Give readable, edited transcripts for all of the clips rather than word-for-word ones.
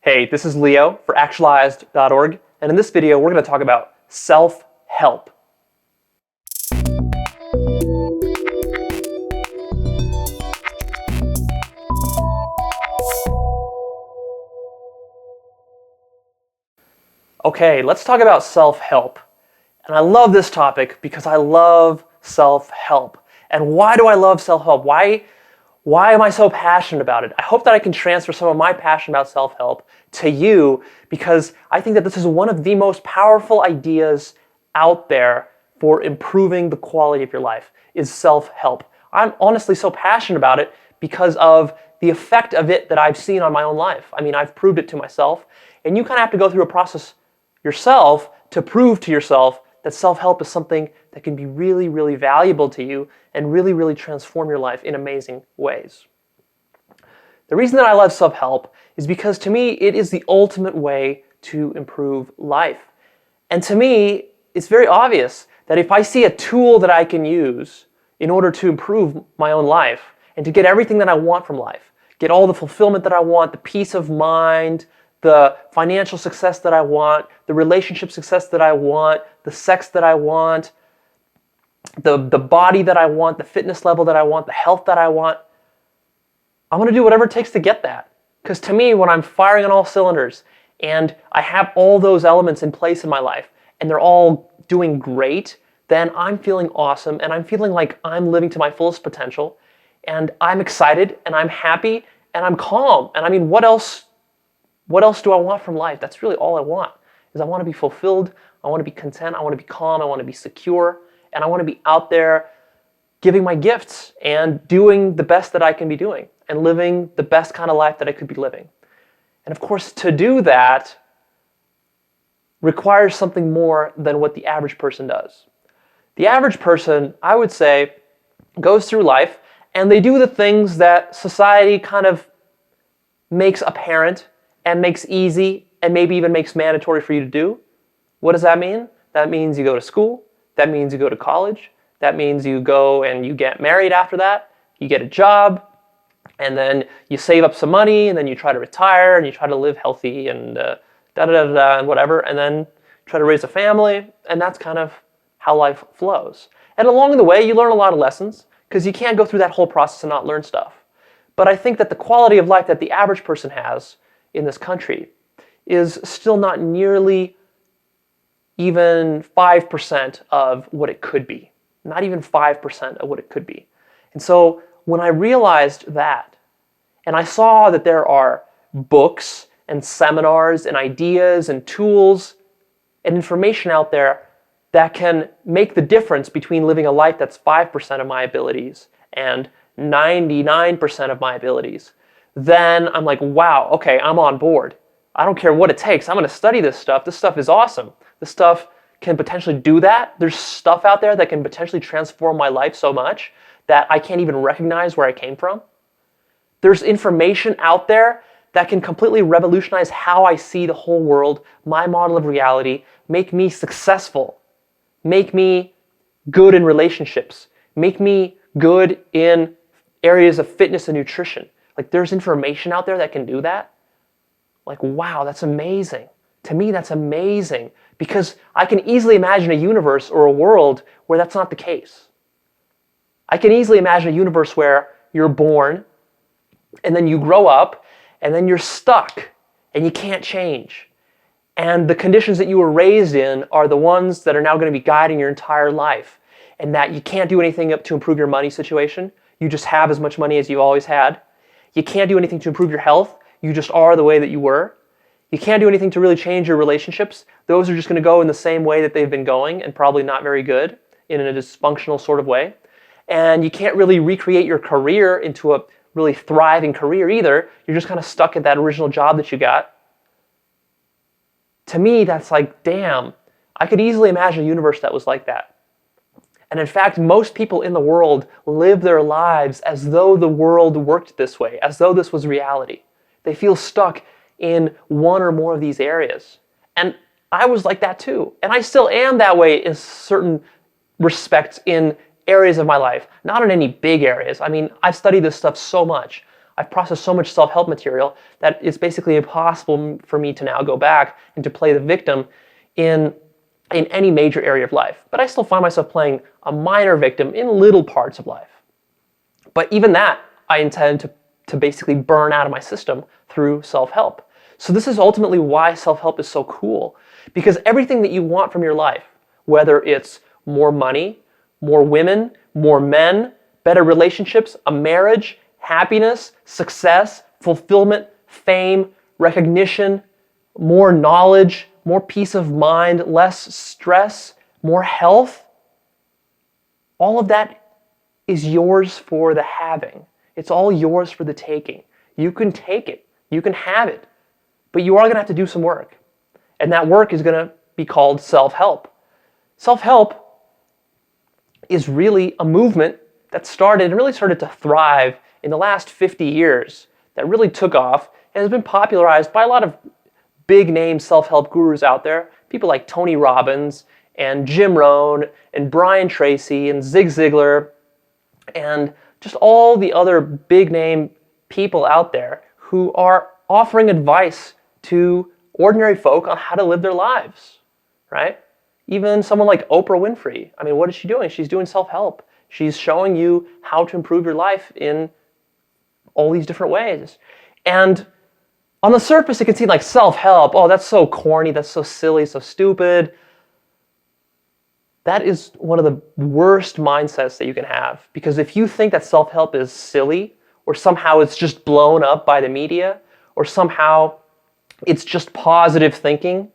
Hey, this is Leo for Actualized.org, and in this video we're going to talk about self-help. Okay, let's talk about self-help. And I love this topic because I love self-help. And why do I love self-help? Why am I so passionate about it? I hope that I can transfer some of my passion about self-help to you, because I think that this is one of the most powerful ideas out there for improving the quality of your life, is self-help. I'm honestly so passionate about it because of the effect of it that I've seen on my own life. I mean, I've proved it to myself, and you kind of have to go through a process yourself to prove to yourself that self-help is something that can be really, really valuable to you and really, really transform your life in amazing ways. The reason that I love self-help is because to me, it is the ultimate way to improve life. And to me, it's very obvious that if I see a tool that I can use in order to improve my own life and to get everything that I want from life, get all the fulfillment that I want, the peace of mind, the financial success that I want, the relationship success that I want, the sex that I want, the body that I want, the fitness level that I want, the health that I want, I'm going to do whatever it takes to get that. Because to me, when I'm firing on all cylinders and I have all those elements in place in my life and they're all doing great, then I'm feeling awesome and I'm feeling like I'm living to my fullest potential, and I'm excited and I'm happy and I'm calm. And I mean, what else do I want from life? That's really all I want, is I want to be fulfilled, I want to be content, I want to be calm, I want to be secure, and I want to be out there giving my gifts and doing the best that I can be doing and living the best kind of life that I could be living. And of course, to do that requires something more than what the average person does. The average person, I would say, goes through life and they do the things that society kind of makes apparent and makes easy and maybe even makes mandatory for you to do. What does that mean? That means you go to school. That means you go to college. That means you go and you get married after that. You get a job, and then you save up some money, and then you try to retire, and you try to live healthy and and whatever, and then try to raise a family, and that's kind of how life flows. And along the way, you learn a lot of lessons, because you can't go through that whole process and not learn stuff. But I think that the quality of life that the average person has in this country is still not nearly even 5% of what it could be. Not even 5% of what it could be. And so when I realized that, and I saw that there are books and seminars and ideas and tools and information out there that can make the difference between living a life that's 5% of my abilities and 99% of my abilities, then I'm like, wow, okay, I'm on board. I don't care what it takes. I'm going to study this stuff. This stuff is awesome. This stuff can potentially do that. There's stuff out there that can potentially transform my life so much that I can't even recognize where I came from. There's information out there that can completely revolutionize how I see the whole world, my model of reality, make me successful, make me good in relationships, make me good in areas of fitness and nutrition. Like, there's information out there that can do that. Like, wow, that's amazing. To me, that's amazing, because I can easily imagine a universe or a world where that's not the case. I can easily imagine a universe where you're born, and then you grow up, and then you're stuck, and you can't change. And the conditions that you were raised in are the ones that are now going to be guiding your entire life, and that you can't do anything to improve your money situation. You just have as much money as you always had. You can't do anything to improve your health. You just are the way that you were. You can't do anything to really change your relationships. Those are just going to go in the same way that they've been going, and probably not very good, in a dysfunctional sort of way. And you can't really recreate your career into a really thriving career either. You're just kind of stuck at that original job that you got. To me, that's like, damn, I could easily imagine a universe that was like that. And in fact, most people in the world live their lives as though the world worked this way, as though this was reality. They feel stuck in one or more of these areas. And I was like that too. And I still am that way in certain respects in areas of my life. Not in any big areas. I mean, I've studied this stuff so much. I've processed so much self-help material that it's basically impossible for me to now go back and to play the victim in any major area of life. But I still find myself playing a minor victim in little parts of life. But even that, I intend to basically burn out of my system through self-help. So this is ultimately why self-help is so cool, because everything that you want from your life, whether it's more money, more women, more men, better relationships, a marriage, happiness, success, fulfillment, fame, recognition, more knowledge, more peace of mind, less stress, more health, all of that is yours for the having. It's all yours for the taking. You can take it. You can have it. But you are going to have to do some work. And that work is going to be called self-help. Self-help is really a movement that really started to thrive in the last 50 years, that really took off and has been popularized by a lot of big-name self-help gurus out there, people like Tony Robbins and Jim Rohn and Brian Tracy and Zig Ziglar and just all the other big-name people out there who are offering advice to ordinary folk on how to live their lives, right? Even someone like Oprah Winfrey. I mean, what is she doing? She's doing self-help. She's showing you how to improve your life in all these different ways. And on the surface, it can seem like self-help. Oh, that's so corny. That's so silly, so stupid. That is one of the worst mindsets that you can have. Because if you think that self-help is silly, or somehow it's just blown up by the media, or somehow it's just positive thinking,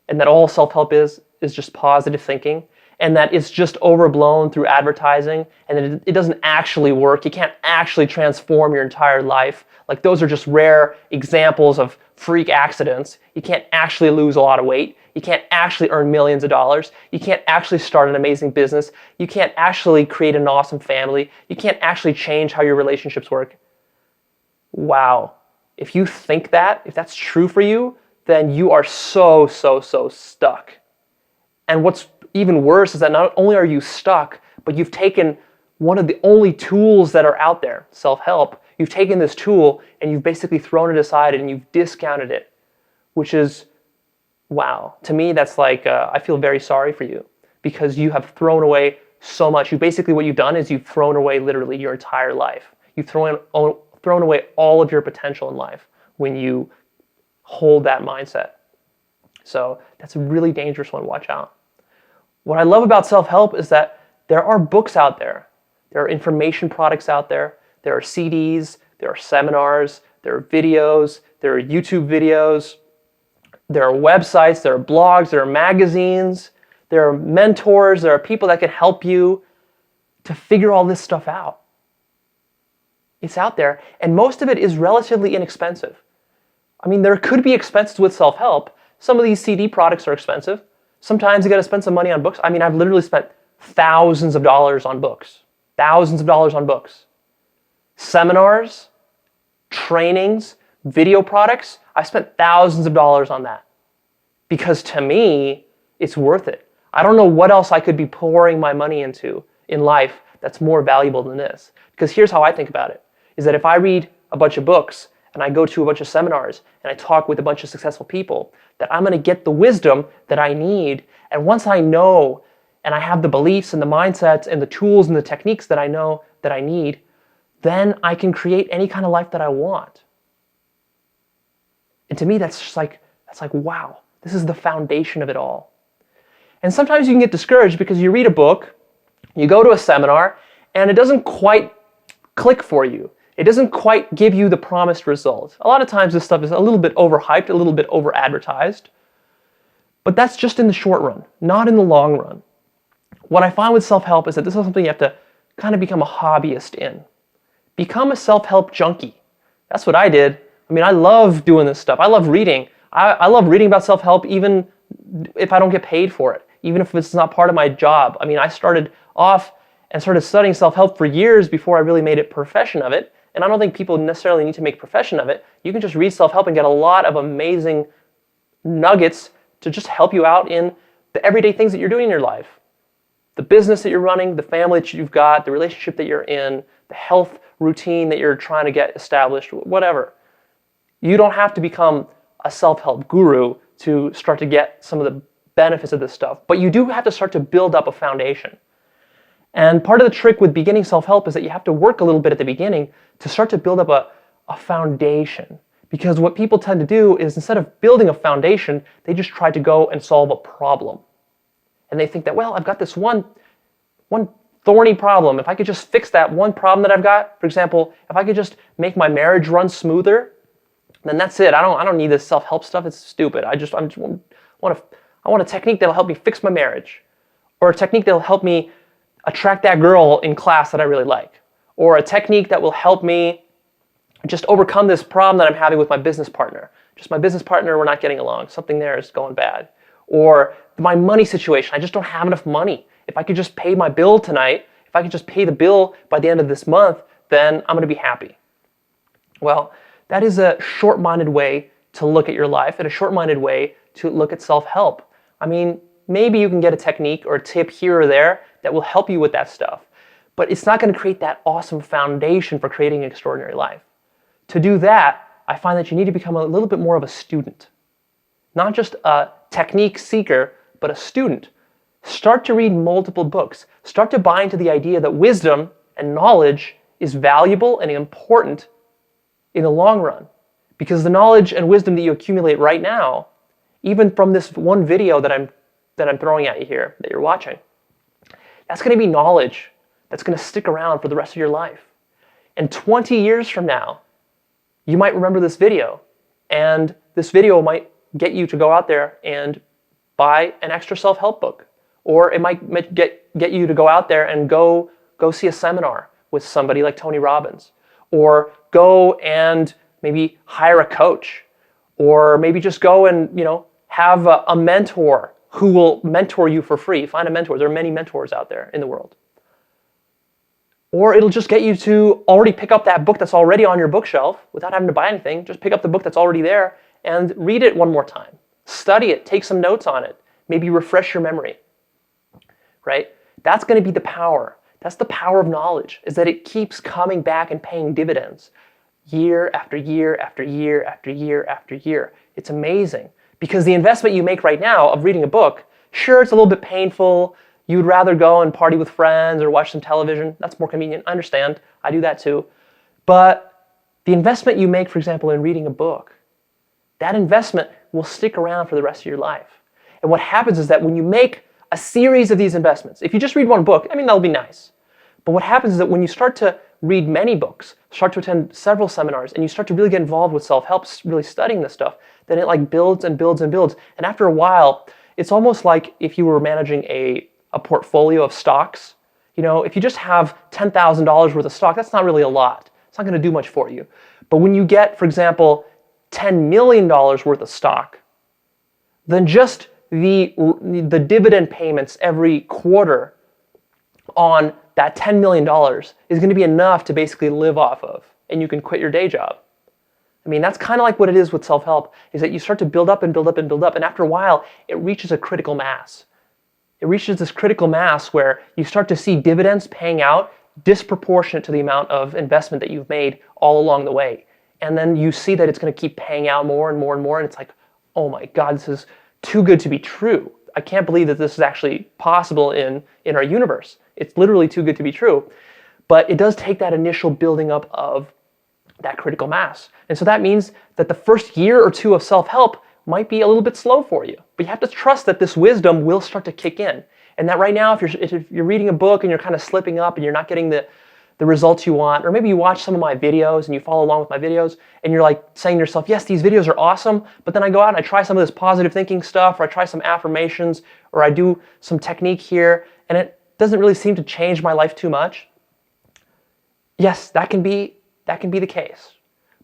and that all self-help is just positive thinking, and that it's just overblown through advertising, and that it doesn't actually work, you can't actually transform your entire life. Like, those are just rare examples of freak accidents. You can't actually lose a lot of weight. You can't actually earn millions of dollars. You can't actually start an amazing business. You can't actually create an awesome family. You can't actually change how your relationships work. Wow. If you think that, if that's true for you, then you are so stuck. And what's even worse is that not only are you stuck, but you've taken one of the only tools that are out there, self-help. You've taken this tool and you've basically thrown it aside and you've discounted it, which is, wow. To me, that's like, I feel very sorry for you because you have thrown away so much. What you've done is you've thrown away literally your entire life. You've thrown away all of your potential in life when you hold that mindset. So that's a really dangerous one. Watch out. What I love about self-help is that there are books out there. There are information products out there. There are CDs. There are seminars. There are videos. There are YouTube videos. There are websites. There are blogs. There are magazines. There are mentors. There are people that can help you to figure all this stuff out. It's out there, and most of it is relatively inexpensive. I mean, there could be expenses with self-help. Some of these CD products are expensive. Sometimes you got to spend some money on books. I mean, I've literally spent thousands of dollars on books. Thousands of dollars on books. Seminars, trainings, video products, I spent thousands of dollars on that. Because to me, it's worth it. I don't know what else I could be pouring my money into in life that's more valuable than this. Because here's how I think about it, is that if I read a bunch of books and I go to a bunch of seminars and I talk with a bunch of successful people, that I'm going to get the wisdom that I need. And once I know and I have the beliefs and the mindsets and the tools and the techniques that I know that I need, then I can create any kind of life that I want. And to me, that's like, wow, this is the foundation of it all. And sometimes you can get discouraged because you read a book, you go to a seminar, and it doesn't quite click for you. It doesn't quite give you the promised result. A lot of times this stuff is a little bit overhyped, a little bit over-advertised. But that's just in the short run, not in the long run. What I find with self-help is that this is something you have to kind of become a hobbyist in. Become a self-help junkie. That's what I did. I mean, I love doing this stuff. I love reading. I love reading about self-help even if I don't get paid for it, even if it's not part of my job. I mean, I started off and started studying self-help for years before I really made a profession of it. And I don't think people necessarily need to make a profession of it. You can just read self-help and get a lot of amazing nuggets to just help you out in the everyday things that you're doing in your life. The business that you're running, the family that you've got, the relationship that you're in, the health routine that you're trying to get established, whatever. You don't have to become a self-help guru to start to get some of the benefits of this stuff, but you do have to start to build up a foundation. And part of the trick with beginning self-help is that you have to work a little bit at the beginning to start to build up a foundation. Because what people tend to do is instead of building a foundation, they just try to go and solve a problem. And they think that, well, I've got this one thorny problem. If I could just fix that one problem that I've got, for example, if I could just make my marriage run smoother, then that's it. I don't need this self-help stuff. It's stupid. I want a technique that'll help me fix my marriage, or a technique that'll help me attract that girl in class that I really like, or a technique that will help me just overcome this problem that I'm having with my business partner. Just my business partner, we're not getting along. Something there is going bad. Or my money situation. I just don't have enough money. If I could just pay my bill tonight, if I could just pay the bill by the end of this month, then I'm going to be happy. Well, that is a short-minded way to look at your life and a short-minded way to look at self-help. I mean, maybe you can get a technique or a tip here or there that will help you with that stuff, but it's not going to create that awesome foundation for creating an extraordinary life. To do that, I find that you need to become a little bit more of a student. Not just a technique seeker, but a student. Start to read multiple books. Start to buy into the idea that wisdom and knowledge is valuable and important in the long run. Because the knowledge and wisdom that you accumulate right now, even from this one video that I'm throwing at you here, that you're watching, that's going to be knowledge that's going to stick around for the rest of your life. And 20 years from now, you might remember this video, and this video might get you to go out there and buy an extra self-help book. Or it might get you to go out there and go see a seminar with somebody like Tony Robbins. Or go and maybe hire a coach. Or maybe just go and have a mentor who will mentor you for free. Find a mentor. There are many mentors out there in the world. Or it'll just get you to already pick up that book that's already on your bookshelf without having to buy anything. Just pick up the book that's already there and read it one more time. Study it. Take some notes on it. Maybe refresh your memory. Right? That's going to be the power. That's the power of knowledge, is that it keeps coming back and paying dividends year after year after year after year after year. It's amazing. Because the investment you make right now of reading a book, sure, it's a little bit painful. You would rather go and party with friends or watch some television. That's more convenient. I understand. I do that too. But the investment you make, for example, in reading a book, that investment will stick around for the rest of your life. And what happens is that when you make a series of these investments, if you just read one book, that'll be nice. But what happens is that when you start to read many books, start to attend several seminars, and you start to really get involved with self-help, really studying this stuff, then it builds and builds and builds. And after a while, it's almost like if you were managing a portfolio of stocks. If you just have $10,000 worth of stock, that's not really a lot. It's not going to do much for you. But when you get, for example, $10 million worth of stock, then just the dividend payments every quarter on that $10 million is going to be enough to basically live off of, and you can quit your day job. That's kind of like what it is with self-help, is that you start to build up and build up and build up, and after a while, it reaches a critical mass. It reaches this critical mass where you start to see dividends paying out disproportionate to the amount of investment that you've made all along the way. And then you see that it's going to keep paying out more and more and more, and it's like, oh my God, this is too good to be true. I can't believe that this is actually possible in our universe. It's literally too good to be true. But it does take that initial building up of that critical mass. And so that means that the first year or two of self-help might be a little bit slow for you. But you have to trust that this wisdom will start to kick in. And that right now, if you're reading a book and you're kind of slipping up and you're not getting the results you want, or maybe you watch some of my videos and you follow along with my videos and you're like saying to yourself, yes, these videos are awesome, but then I go out and I try some of this positive thinking stuff, or I try some affirmations, or I do some technique here, and it doesn't really seem to change my life too much. Yes, that can be the case.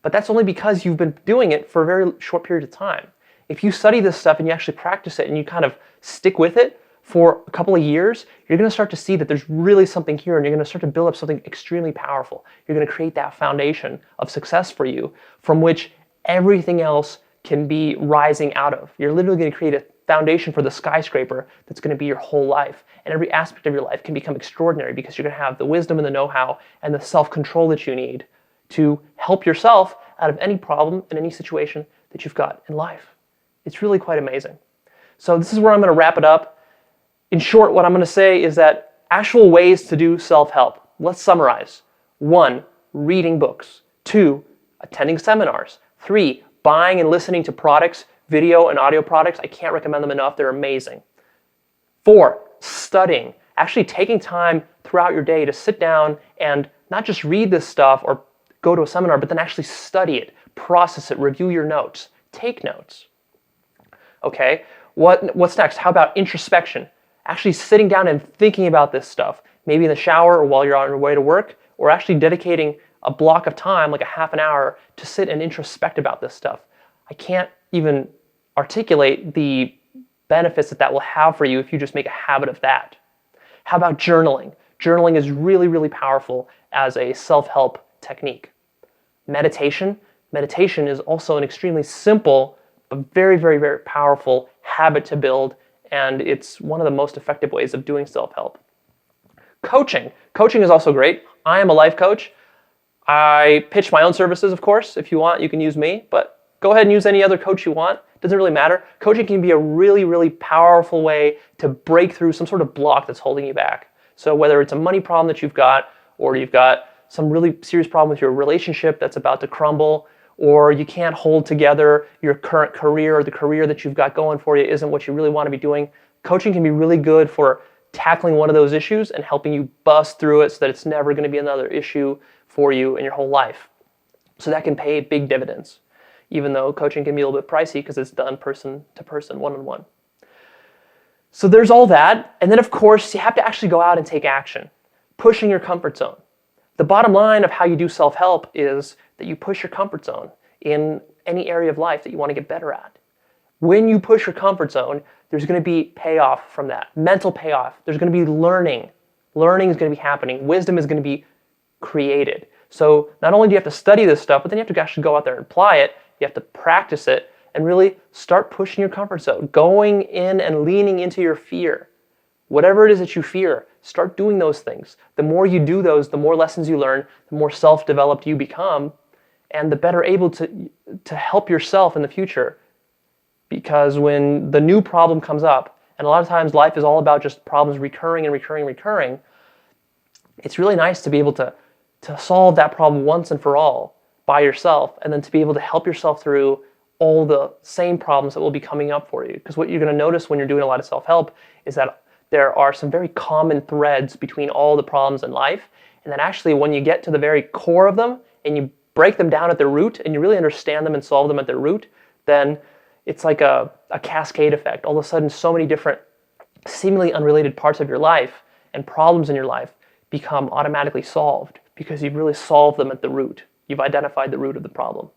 But that's only because you've been doing it for a very short period of time. If you study this stuff and you actually practice it and you kind of stick with it for a couple of years, you're going to start to see that there's really something here, and you're going to start to build up something extremely powerful. You're going to create that foundation of success for you from which everything else can be rising out of. You're literally going to create foundation for the skyscraper that's going to be your whole life. And every aspect of your life can become extraordinary because you're going to have the wisdom and the know-how and the self-control that you need to help yourself out of any problem in any situation that you've got in life. It's really quite amazing. So this is where I'm going to wrap it up. In short, what I'm going to say is that actual ways to do self-help. Let's summarize. 1, reading books. 2, attending seminars. 3, buying and listening to products, video and audio products. I can't recommend them enough. They're amazing. 4, studying. Actually taking time throughout your day to sit down and not just read this stuff or go to a seminar, but then actually study it, process it, review your notes, take notes. Okay, what's next? How about introspection? Actually sitting down and thinking about this stuff, maybe in the shower or while you're on your way to work, or actually dedicating a block of time, like a half an hour, to sit and introspect about this stuff. I can't even articulate the benefits that will have for you if you just make a habit of that. How about journaling? Journaling is really, really powerful as a self-help technique. Meditation. Meditation is also an extremely simple but very, very, very powerful habit to build, and it's one of the most effective ways of doing self-help. Coaching. Coaching is also great. I am a life coach. I pitch my own services, of course. If you want, you can use me, but go ahead and use any other coach you want. Doesn't really matter. Coaching can be a really, really powerful way to break through some sort of block that's holding you back. So whether it's a money problem that you've got, or you've got some really serious problem with your relationship that's about to crumble, or you can't hold together your current career, or the career that you've got going for you isn't what you really want to be doing, coaching can be really good for tackling one of those issues and helping you bust through it so that it's never going to be another issue for you in your whole life. So that can pay big dividends, even though coaching can be a little bit pricey because it's done person to person, one-on-one. So there's all that. And then, of course, you have to actually go out and take action, pushing your comfort zone. The bottom line of how you do self-help is that you push your comfort zone in any area of life that you want to get better at. When you push your comfort zone, there's going to be payoff from that, mental payoff. There's going to be learning. Learning is going to be happening. Wisdom is going to be created. So not only do you have to study this stuff, but then you have to actually go out there and apply it. You have to practice it and really start pushing your comfort zone, going in and leaning into your fear. Whatever it is that you fear, start doing those things. The more you do those, the more lessons you learn, the more self-developed you become, and the better able to help yourself in the future. Because when the new problem comes up, and a lot of times life is all about just problems recurring and recurring, it's really nice to be able to solve that problem once and for all by yourself, and then to be able to help yourself through all the same problems that will be coming up for you. Because what you're going to notice when you're doing a lot of self-help is that there are some very common threads between all the problems in life, and then actually when you get to the very core of them and you break them down at their root and you really understand them and solve them at their root, then it's like a cascade effect. All of a sudden, so many different seemingly unrelated parts of your life and problems in your life become automatically solved because you've really solved them at the root. You've identified the root of the problem.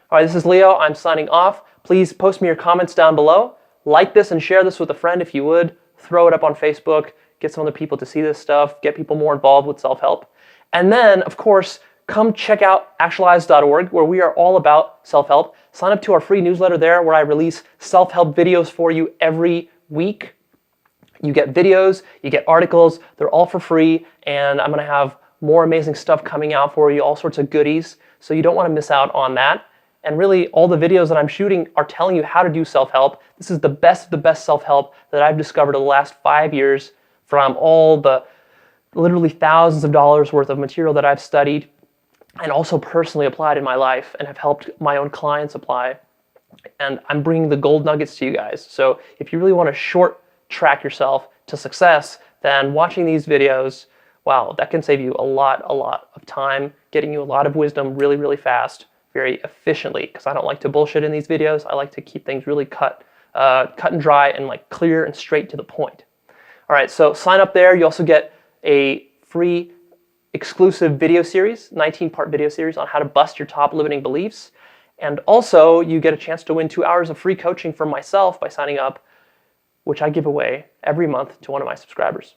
All right, this is Leo. I'm signing off. Please post me your comments down below. Like this and share this with a friend if you would. Throw it up on Facebook. Get some other people to see this stuff. Get people more involved with self-help. And then, of course, come check out Actualized.org, where we are all about self-help. Sign up to our free newsletter there, where I release self-help videos for you every week. You get videos, you get articles. They're all for free, and I'm going to have more amazing stuff coming out for you, all sorts of goodies. So you don't want to miss out on that. And really, all the videos that I'm shooting are telling you how to do self-help. This is the best of the best self-help that I've discovered in the last 5 years from all the literally thousands of dollars worth of material that I've studied and also personally applied in my life and have helped my own clients apply. And I'm bringing the gold nuggets to you guys. So if you really want to short track yourself to success, then watching these videos, wow, that can save you a lot of time, getting you a lot of wisdom really, really fast, very efficiently, because I don't like to bullshit in these videos. I like to keep things really cut and dry and like clear and straight to the point. All right, so sign up there. You also get a free exclusive video series, 19-part video series on how to bust your top limiting beliefs. And also you get a chance to win 2 hours of free coaching from myself by signing up, which I give away every month to one of my subscribers.